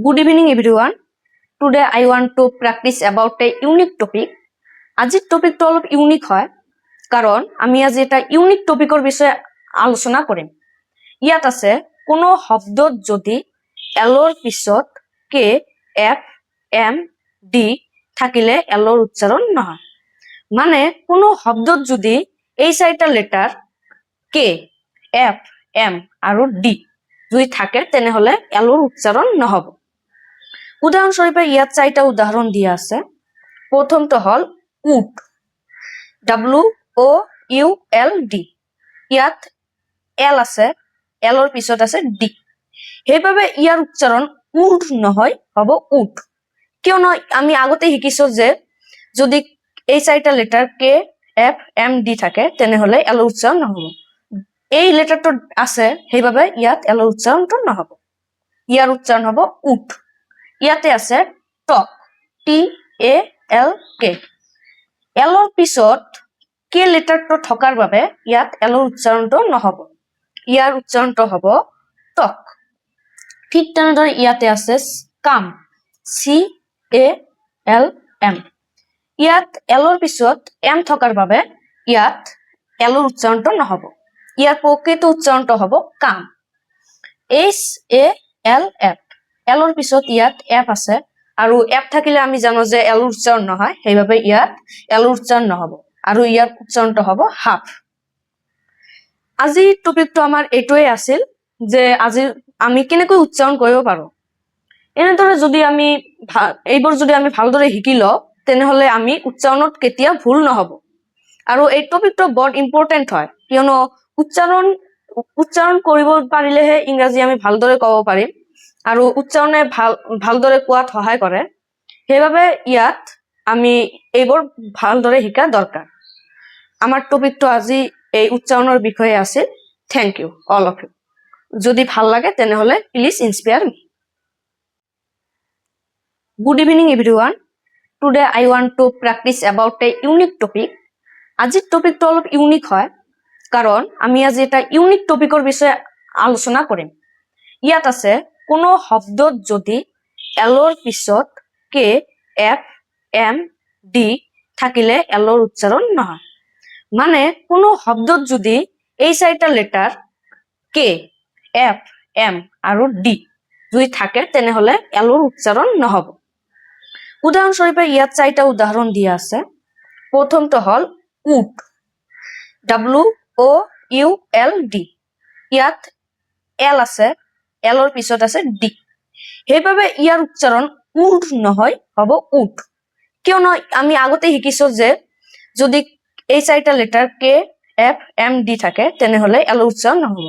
Good evening everyone. Today I want to practice about a unique topic. আজিৰ টপিকটো অলপ unique হয় কাৰণ আমি আজি এটা ইউনিক টপিকৰ বিষয়ে আলোচনা কৰিম। ইয়াত আছে কোনো শব্দত যদি এলৰ পিছত কে এফ এম ডি থাকিলে এলৰ উচ্চাৰণ নহয়। মানে কোনো শব্দত যদি এই চাৰিটা লেটাৰ কে এফ এম আৰু ডি যদি থাকে তেনেহলে এলৰ উচ্চাৰণ নহব। উদাহৰণস্বৰূপে ইয়াত চাৰিটা উদাহৰণ দিয়া আছে। প্ৰথমটো হল উড, WOULD, ইয়াত এল আছে, এলৰ পিছত আছে ডি, সেইবাবে ইয়াৰ উচ্চাৰণ উড নহয়, হব উড। কিয়নো আমি আগতে শিকিছো যে যদি এই চাৰিটা letter K F M D থাকে তেনেহলে এলৰ উচ্চাৰণ নহব। এই লেটাৰটো আছে সেইবাবে ইয়াত এলৰ উচ্চাৰণটো নহব, ইয়াৰ উচ্চাৰণ হব উড। ইয়াতে আছে টক, TALK, এলৰ পিছত কে লেটাৰটো থকাৰ বাবে ইয়াত এলৰ উচ্চাৰণটো নহব, ইয়াৰ উচ্চাৰণটো হব টক। ঠিক তেনেদৰে ইয়াতে আছে কাম, CALM, ইয়াত এলৰ পিছত এম থকাৰ বাবে ইয়াত এলৰ উচ্চাৰণটো নহব, ইয়াৰ প্ৰকৃত উচ্চাৰণটো হব কাম। HALF, এলৰ পিছত ইয়াত এফ আছে আৰু এফ থাকিলে আমি জানো যে এলৰ উচ্চাৰণ নহয়, সেইবাবে ইয়াত এলৰ উচ্চাৰণ নহব আৰু ইয়াৰ উচ্চাৰণটো হব হাফ। আজিৰ টপিকটো আমাৰ এইটোৱে আছিল যে আজি আমি কেনেকৈ উচ্চাৰণ কৰিব পাৰো। এনেদৰে যদি আমি এইবোৰ যদি আমি ভালদৰে শিকি লওঁ তেনেহলে আমি উচ্চাৰণত কেতিয়া ভুল নহব। আৰু এই টপিকটো বৰ ইম্পৰ্টেণ্ট হয় কিয়নো উচ্চাৰণ কৰিব পাৰিলেহে ইংৰাজী আমি ভালদৰে ক'ব পাৰিম আৰু উচ্চাৰণে ভালদৰে কোৱাত সহায় কৰে। সেইবাবে ইয়াত আমি এইবোৰ ভালদৰে শিকা দৰকাৰ। আমাৰ টপিকটো আজি এই উচ্চাৰণৰ বিষয়ে আছিল। Thank you all of you. যদি ভাল লাগে তেনেহলে please inspire me. Good evening everyone. Today I want to practice about a unique topic. আজিৰ টপিকটো অলপ ইউনিক হয় কাৰণ আমি আজি এটা ইউনিক টপিকৰ বিষয়ে আলোচনা কৰিম। ইয়াত আছে কোনো শব্দত যদি এলৰ পিছত কে এফ এম ডি থাকিলে এলৰ উচ্চাৰণ নহয়। মানে কোনো শব্দত যদি এই চাৰিটা লেটাৰ কে এফ এম আৰু ডি যদি থাকে তেনেহলে এলৰ উচ্চাৰণ নহব। উদাহৰণস্বৰূপে ইয়াত চাৰিটা উদাহৰণ দিয়া আছে। প্ৰথমটো হল উড, WOULD, ইয়াত এল আছে, এলৰ পিছত আছে ডি, সেইবাবে ইয়াৰ উচ্চাৰণ উড নহয়, হব উড। কিয়নো আমি আগতে শিকিছো যে যদি এই চাৰিটা letter K F M D থাকে তেনেহলে এলৰ উচ্চাৰণ নহব।